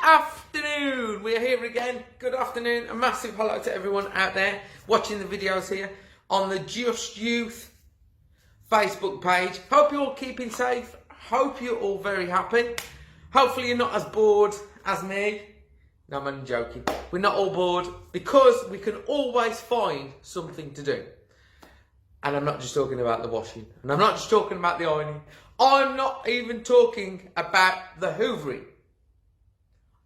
afternoon. We're here again. Good afternoon. A massive hello to everyone out there watching the videos here on the Just Youth Facebook page. Hope you're all keeping safe. Hope you're all very happy. Hopefully you're not as bored as me. No, I'm only joking. We're not all bored because we can always find something to do. And I'm not just talking about the washing. And I'm not just talking about the ironing. I'm not even talking about the hoovering.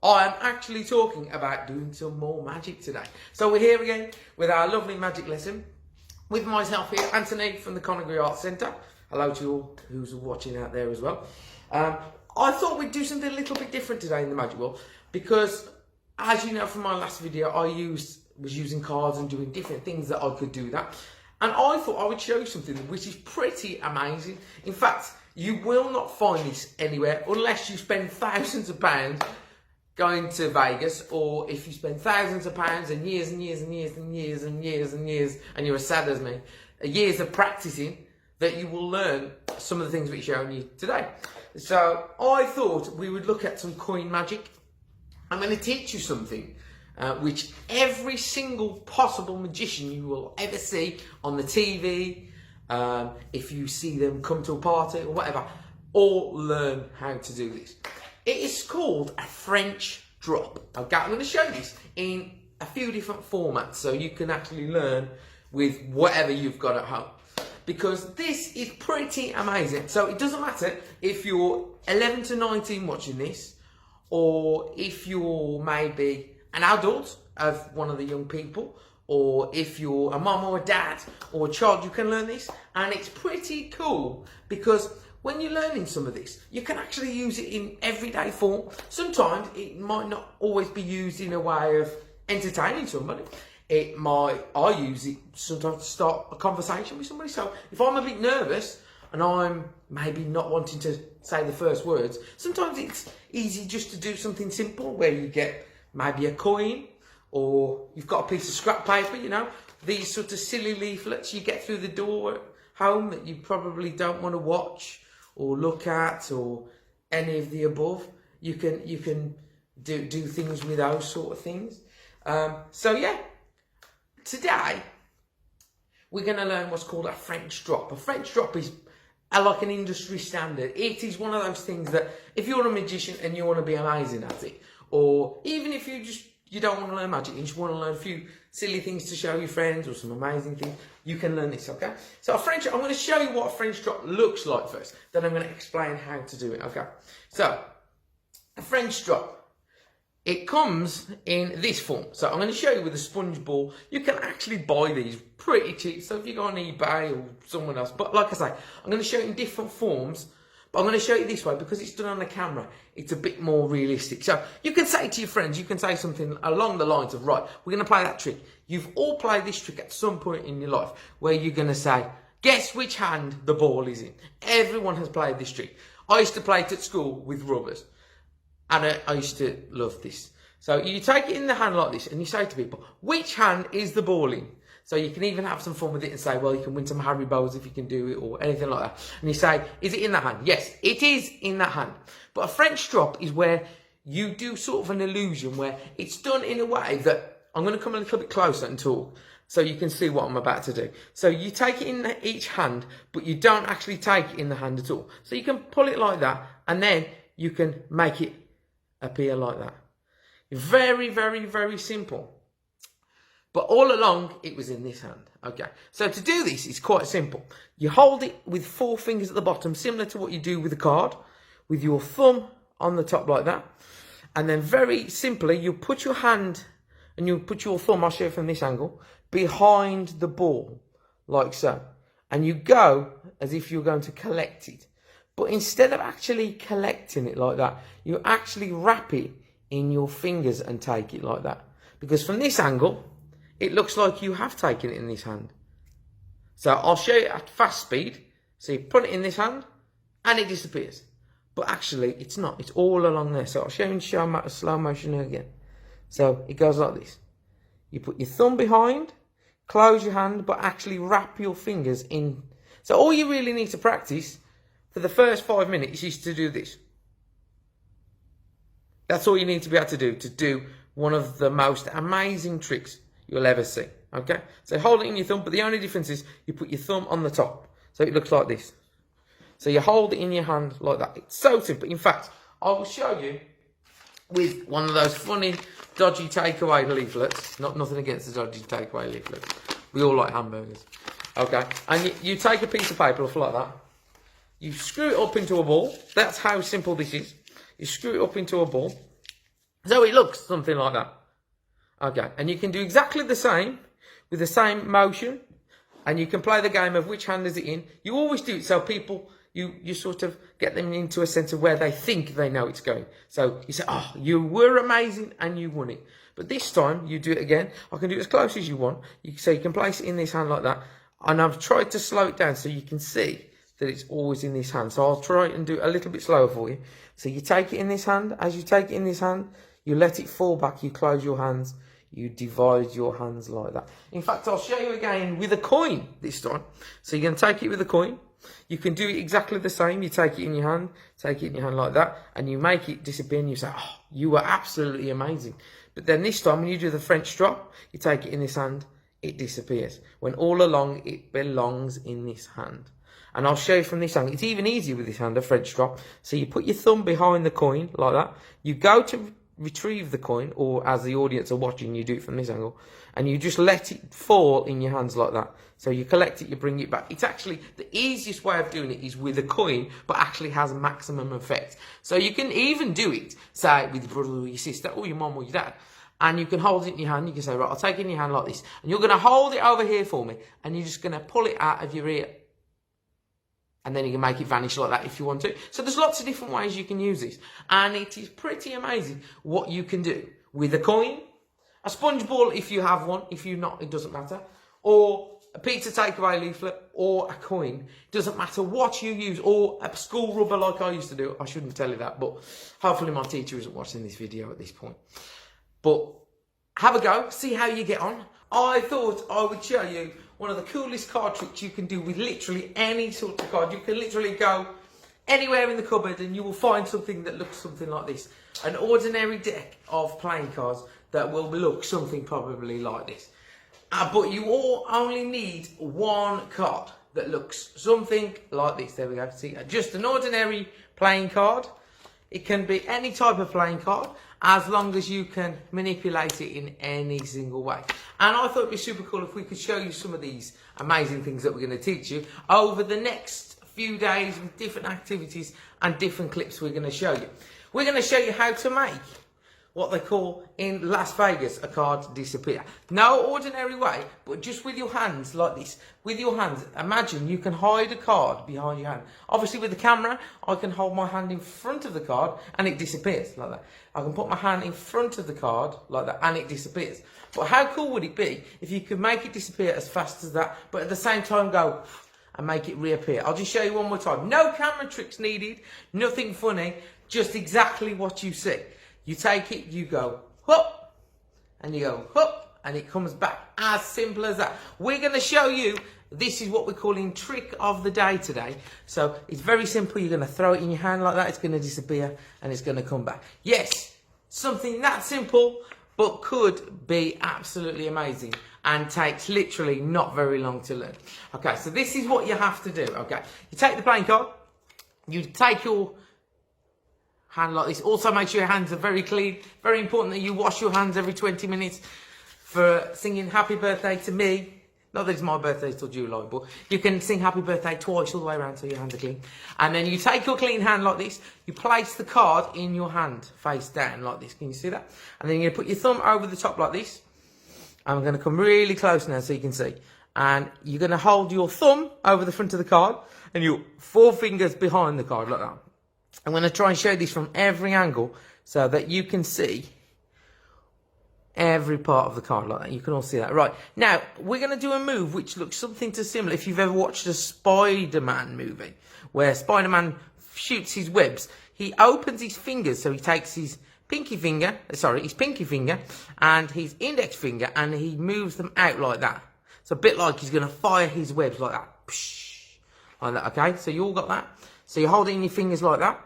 I am actually talking about doing some more magic today. So we're here again with our lovely magic lesson. With myself here, Anthony from the Conakry Arts Centre. Hello to you all who's watching out there as well. I thought we'd do something a little bit different today in the magic world. Because, as you know from my last video, I was using cards and doing different things that I could do that. And I thought I would show you something which is pretty amazing. In fact, you will not find this anywhere unless you spend thousands of pounds going to Vegas, or if you spend thousands of pounds and years and years and years and years and years and years, and you're as sad as me, years of practicing, that you will learn some of the things we're showing you today. So I thought we would look at some coin magic. I'm going to teach you something which every single possible magician you will ever see on the TV, if you see them come to a party or whatever, all learn how to do this. It is called a French drop. Okay, I'm going to show you this in a few different formats so you can actually learn with whatever you've got at home. Because this is pretty amazing. So it doesn't matter if you're 11 to 19 watching this, or if you're maybe an adult of one of the young people, or if you're a mum or a dad or a child, you can learn this. And it's pretty cool because when you're learning some of this, you can actually use it in everyday form. Sometimes it might not always be used in a way of entertaining somebody. I use it sometimes to start a conversation with somebody. So if I'm a bit nervous and I'm maybe not wanting to say the first words, sometimes it's easy just to do something simple where you get maybe a coin, or you've got a piece of scrap paper, you know, these sort of silly leaflets you get through the door at home that you probably don't want to watch or look at, or any of the above. You can do things with those sort of things. So yeah, today we're going to learn what's called a French drop. A French drop is like an industry standard. It is one of those things that if you're a magician and you want to be amazing at it, or even if you don't want to learn magic, you just want to learn a few silly things to show your friends or some amazing things, you can learn this, okay? So I'm going to show you what a French drop looks like first, then I'm going to explain how to do it, okay? So, a French drop, it comes in this form. So I'm going to show you with a sponge ball. You can actually buy these pretty cheap. So if you go on eBay or someone else, but like I say, I'm going to show you in different forms. But I'm going to show you this way because it's done on the camera. It's a bit more realistic. So you can say to your friends, you can say something along the lines of, right, we're going to play that trick. You've all played this trick at some point in your life where you're going to say, guess which hand the ball is in. Everyone has played this trick. I used to play it at school with rubbers. And I used to love this. So you take it in the hand like this and you say to people, which hand is the ball in? So you can even have some fun with it and say, well, you can win some Haribo's if you can do it, or anything like that. And you say, is it in that hand? Yes, it is in that hand. But a French drop is where you do sort of an illusion where it's done in a way that I'm going to come a little bit closer and talk so you can see what I'm about to do. So you take it in each hand, but you don't actually take it in the hand at all. So you can pull it like that, and then you can make it appear like that. Very, very, very simple. But all along, it was in this hand. Okay, so to do this, it's quite simple. You hold it with 4 fingers at the bottom, similar to what you do with a card, with your thumb on the top like that. And then very simply, you put your hand and you put your thumb, I'll show you from this angle, behind the ball, like so. And you go as if you're going to collect it. But instead of actually collecting it like that, you actually wrap it in your fingers and take it like that. Because from this angle, it looks like you have taken it in this hand. So I'll show you at fast speed. So you put it in this hand and it disappears. But actually it's not. It's all along there. So I'll show you in slow motion again. So it goes like this. You put your thumb behind, close your hand, but actually wrap your fingers in. So all you really need to practice for the first 5 minutes is to do this. That's all you need to be able to do one of the most amazing tricks you'll ever see. Okay? So hold it in your thumb, but the only difference is you put your thumb on the top. So it looks like this. So you hold it in your hand like that. It's so simple. In fact, I will show you with one of those funny, dodgy takeaway leaflets. Nothing against the dodgy takeaway leaflets. We all like hamburgers. Okay? And you take a piece of paper off like that. You screw it up into a ball. That's how simple this is. You screw it up into a ball. So it looks something like that. Okay, and you can do exactly the same with the same motion. And you can play the game of which hand is it in. You always do it so people, you sort of get them into a sense of where they think they know it's going. So you say, oh, you were amazing and you won it. But this time, you do it again. I can do it as close as you want. So you can place it in this hand like that. And I've tried to slow it down so you can see that it's always in this hand. So I'll try and do it a little bit slower for you. So you take it in this hand. As you take it in this hand, you let it fall back. You close your hands. You divide your hands like that. In fact, I'll show you again with a coin this time. So you're going to take it with a coin. You can do it exactly the same. You take it in your hand, take it in your hand like that, and you make it disappear and you say, oh, you were absolutely amazing. But then this time, when you do the French drop, you take it in this hand, it disappears. When all along, it belongs in this hand. And I'll show you from this angle. It's even easier with this hand, a French drop. So you put your thumb behind the coin like that. You go to retrieve the coin, or as the audience are watching, you do it from this angle. And you just let it fall in your hands like that. So you collect it, you bring it back. It's actually, the easiest way of doing it is with a coin, but actually has maximum effect. So you can even do it, say, with your brother or your sister, or your mum or your dad. And you can hold it in your hand. You can say, right, I'll take it in your hand like this. And you're going to hold it over here for me. And you're just going to pull it out of your ear. And then you can make it vanish like that if you want to. So there's lots of different ways you can use this. And it is pretty amazing what you can do with a coin, a sponge ball if you have one. If you're not, it doesn't matter. Or a pizza takeaway leaflet, or a coin. It doesn't matter what you use. Or a school rubber like I used to do. I shouldn't tell you that, but hopefully my teacher isn't watching this video at this point. But have a go, see how you get on. I thought I would show you one of the coolest card tricks you can do with literally any sort of card. You can literally go anywhere in the cupboard and you will find something that looks something like this. An ordinary deck of playing cards that will look something probably like this. But you all only need one card that looks something like this. There we go. See, just an ordinary playing card. It can be any type of playing card, as long as you can manipulate it in any single way. And I thought it'd be super cool if we could show you some of these amazing things that we're going to teach you over the next few days with different activities and different clips we're going to show you. We're going to show you how to make what they call in Las Vegas a card disappear. No ordinary way, but just with your hands like this. With your hands, imagine you can hide a card behind your hand. Obviously with the camera, I can hold my hand in front of the card and it disappears like that. I can put my hand in front of the card like that and it disappears. But how cool would it be if you could make it disappear as fast as that, but at the same time go and make it reappear? I'll just show you one more time. No camera tricks needed, nothing funny, just exactly what you see. You take it, you go, hop, and you go, hop, and it comes back. As simple as that. We're going to show you, this is what we're calling trick of the day today. So it's very simple. You're going to throw it in your hand like that. It's going to disappear, and it's going to come back. Yes, something that simple, but could be absolutely amazing and takes literally not very long to learn. Okay, so this is what you have to do. Okay, you take the playing card, you take your hand like this. Also make sure your hands are very clean. Very important that you wash your hands every 20 minutes for singing happy birthday to me. Not that it's my birthday till July, but you can sing happy birthday twice all the way around so your hands are clean. And then you take your clean hand like this. You place the card in your hand face down like this. Can you see that? And then you're going to put your thumb over the top like this. I'm going to come really close now so you can see. And you're going to hold your thumb over the front of the card and your 4 fingers behind the card like that. I'm going to try and show this from every angle so that you can see every part of the card like that. You can all see that. Right, now, we're going to do a move which looks something to similar. If you've ever watched a Spider-Man movie where Spider-Man shoots his webs, he opens his fingers. So he takes his pinky finger and his index finger and he moves them out like that. It's a bit like he's going to fire his webs like that. Like that, okay? So you all got that? So you hold it in your fingers like that.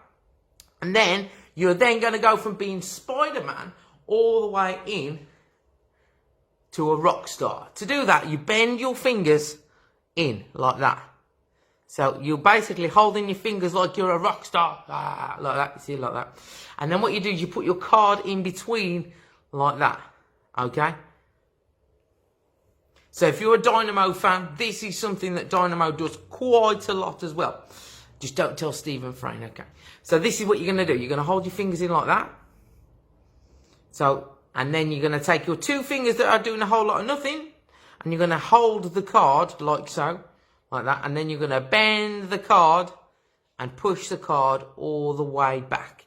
And then You're then going to go from being Spider-Man all the way in to a rock star. To do that, you bend your fingers in like that. So you're basically holding your fingers like you're a rock star. Like that, you see, like that. And then what you do is you put your card in between like that. Okay? So if you're a Dynamo fan, this is something that Dynamo does quite a lot as well. Just don't tell Stephen Frayne, okay? So this is what you're going to do. You're going to hold your fingers in like that. So, and then you're going to take your two fingers that are doing a whole lot of nothing, and you're going to hold the card like so, like that. And then you're going to bend the card and push the card all the way back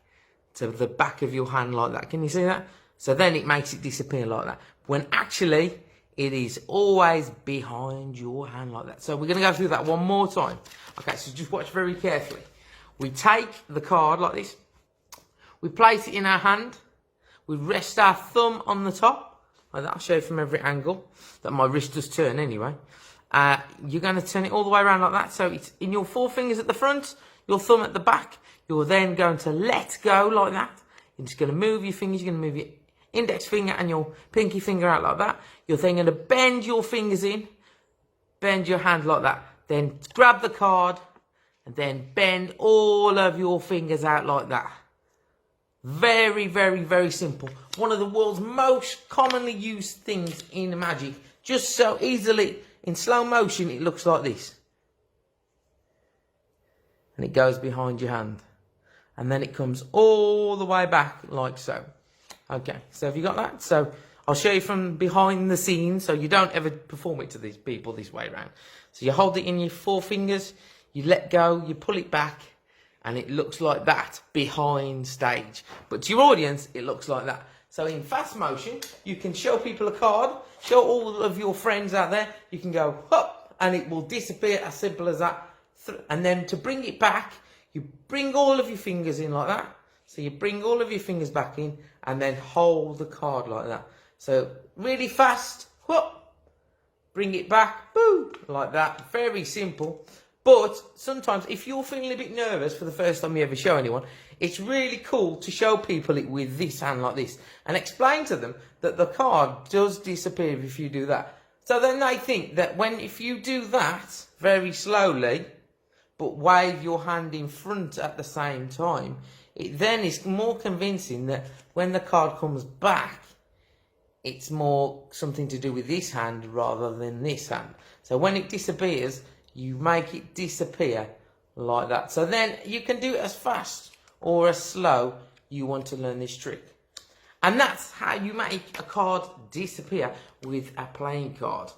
to the back of your hand like that. Can you see that? So then it makes it disappear like that. When actually, it is always behind your hand like that. So we're going to go through that one more time. Okay, so just watch very carefully. We take the card like this. We place it in our hand. We rest our thumb on the top. Like that. I'll show you from every angle that my wrist does turn anyway. You're going to turn it all the way around like that. So it's in your four fingers at the front, your thumb at the back. You're then going to let go like that. You're just going to move your fingers. You're going to move your index finger and your pinky finger out like that. You're then going to bend your fingers in. Bend your hand like that. Then grab the card and then bend all of your fingers out like that. Very, very, very simple. One of the world's most commonly used things in Magic. Just so easily, in slow motion, it looks like this. And it goes behind your hand. And then it comes all the way back like so. Okay, so have you got that? So I'll show you from behind the scenes so you don't ever perform it to these people this way around. So you hold it in your four fingers, you let go, you pull it back, and it looks like that behind stage. But to your audience, it looks like that. So in fast motion, you can show people a card, show all of your friends out there, you can go, hop, and it will disappear, as simple as that. And then to bring it back, you bring all of your fingers in like that. So you bring all of your fingers back in and then hold the card like that. So really fast, whoop, bring it back, boom, like that. Very simple. But sometimes if you're feeling a bit nervous for the first time you ever show anyone, it's really cool to show people it with this hand like this and explain to them that the card does disappear if you do that. So then they think that if you do that very slowly, but wave your hand in front at the same time, it then is more convincing that when the card comes back, it's more something to do with this hand rather than this hand. So when it disappears, you make it disappear like that. So then you can do it as fast or as slow you want to learn this trick. And that's how you make a card disappear with a playing card.